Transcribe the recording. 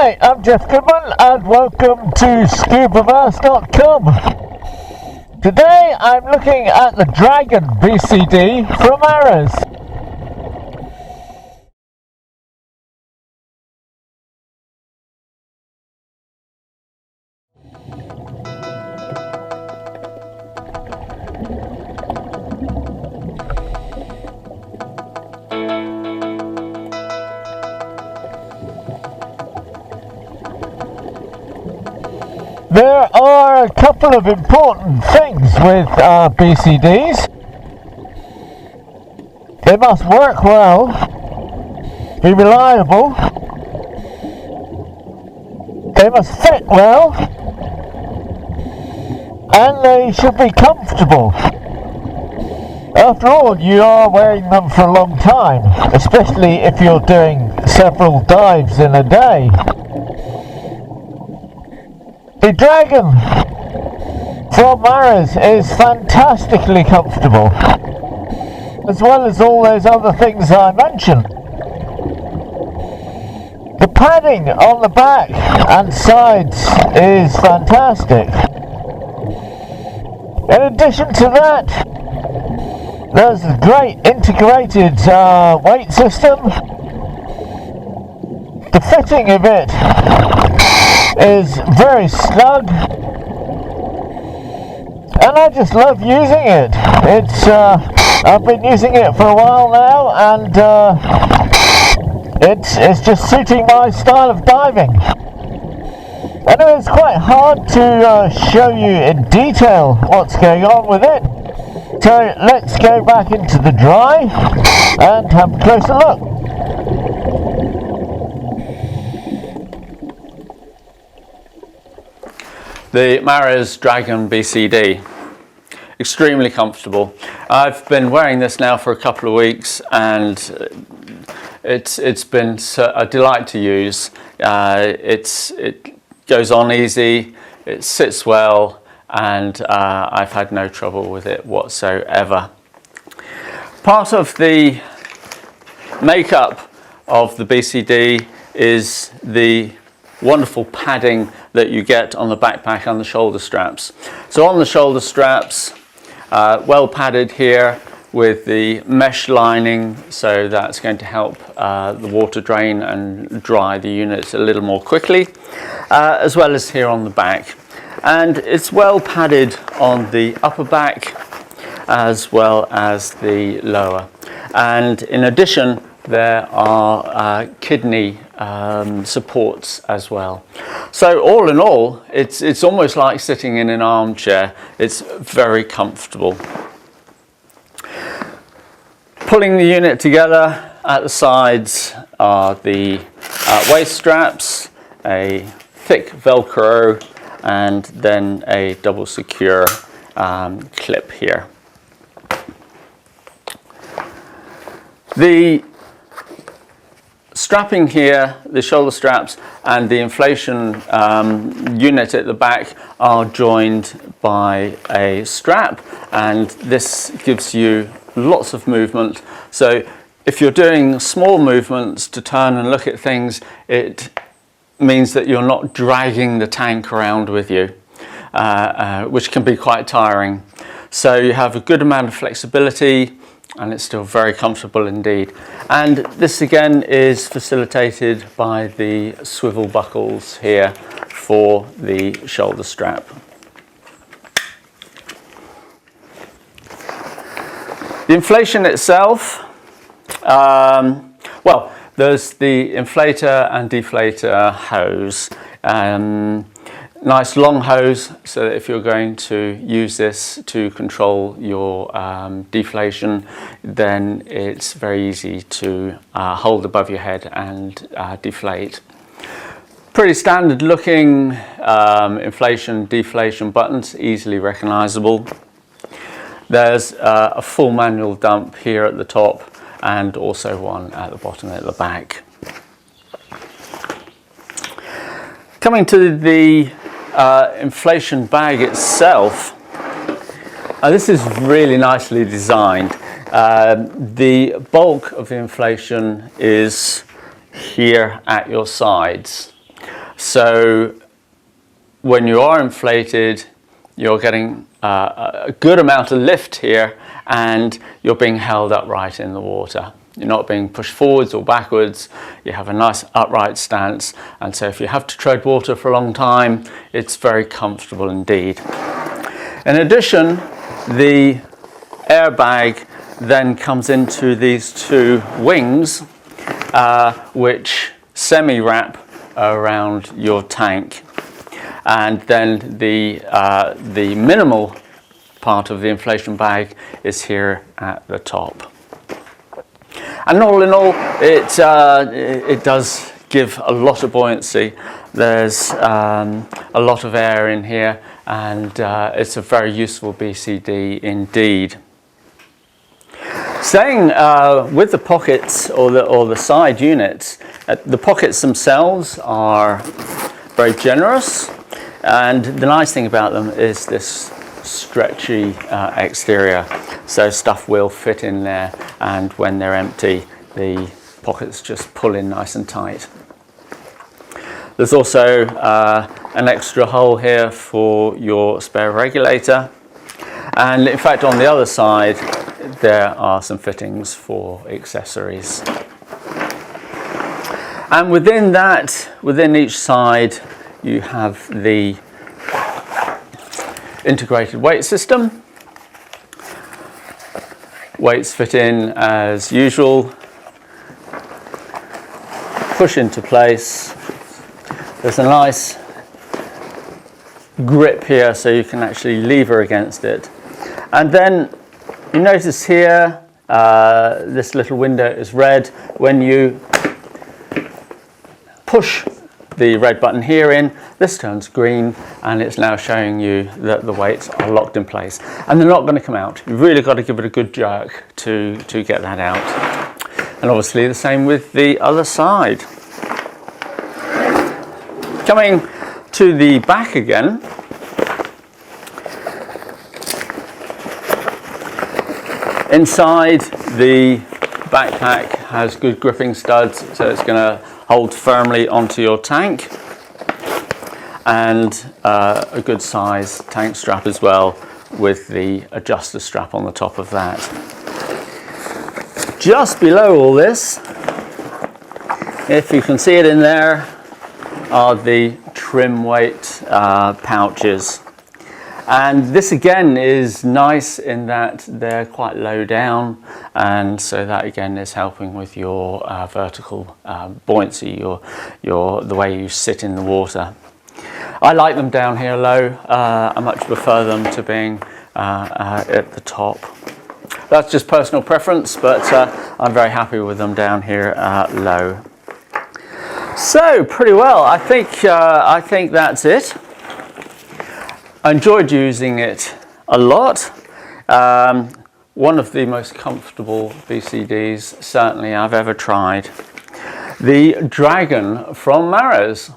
Hi, I'm Jeff Goodman and welcome to Scubaverse.com. Today I'm looking at the Dragon BCD from Arrows. There are a couple of important things with BCDs. They must work well, be reliable, they must fit well, and they should be comfortable. After all, you are wearing them for a long time, especially if you're doing several dives in a day. The Dragon from Arrows is fantastically comfortable, as well as all those other things I mentioned. The padding on the back and sides is fantastic. In addition to that, there's a great integrated weight system. The fitting of it is very snug, and I just love using it. I've been using it for a while now, and it's just suiting my style of diving. I know it's quite hard to show you in detail what's going on with it, so let's go back into the dry and have a closer look. The Arrows Dragon BCD, extremely comfortable. I've been wearing this now for a couple of weeks, and it's been a delight to use. It goes on easy, it sits well, and I've had no trouble with it whatsoever. Part of the makeup of the BCD is the wonderful padding that you get on the backpack and the shoulder straps. So on the shoulder straps, well padded here with the mesh lining, so that's going to help the water drain and dry the units a little more quickly, as well as here on the back. And it's well padded on the upper back as well as the lower. And in addition, there are kidney supports as well. So all in all, it's almost like sitting in an armchair. It's very comfortable. Pulling the unit together at the sides are the waist straps, a thick Velcro, and then a double secure clip here. The strapping here, the shoulder straps and the inflation unit at the back are joined by a strap, and this gives you lots of movement. So if you're doing small movements to turn and look at things, it means that you're not dragging the tank around with you, which can be quite tiring. So you have a good amount of flexibility, and it's still very comfortable indeed. And this again is facilitated by the swivel buckles here for the shoulder strap. The inflation itself, well, there's the inflator and deflator hose. Nice long hose, so that if you're going to use this to control your deflation, then it's very easy to hold above your head and deflate. Pretty standard looking inflation, deflation buttons, easily recognizable. There's a full manual dump here at the top, and also one at the bottom at the back. Coming to the inflation bag itself, this is really nicely designed. The bulk of the inflation is here at your sides, So when you are inflated, you're getting a good amount of lift here, and you're being held upright in the water. You're not being pushed forwards or backwards. You have a nice upright stance, and so if you have to tread water for a long time, it's very comfortable indeed. In addition, the airbag then comes into these two wings, which semi-wrap around your tank. And then the minimal part of the inflation bag is here at the top. And all in all, it does give a lot of buoyancy. There's a lot of air in here, and it's a very useful BCD indeed. Staying with the pockets or the side units, the pockets themselves are very generous. And the nice thing about them is this stretchy exterior, so stuff will fit in there, and when they're empty, the pockets just pull in nice and tight. There's also an extra hole here for your spare regulator, and in fact on the other side there are some fittings for accessories. And within each side, you have the integrated weight system. Weights fit in as usual, push into place. There's a nice grip here, so you can actually lever against it. And then you notice here, this little window is red. When you push the red button here in, this turns green, and it's now showing you that the weights are locked in place, and they're not going to come out. You've really got to give it a good jerk to get that out. And obviously the same with the other side. Coming to the back again, inside the backpack has good gripping studs, so it's going to hold firmly onto your tank, and a good size tank strap as well, with the adjuster strap on the top of that. Just below all this, if you can see it in there, are the trim weight pouches. And this again is nice in that they're quite low down, and so that again is helping with your vertical buoyancy, the way you sit in the water. I like them down here low. I much prefer them to being at the top. That's just personal preference, but I'm very happy with them down here low. So pretty well, I think that's it. I enjoyed using it a lot. One of the most comfortable BCDs certainly I've ever tried. The Dragon from Mares.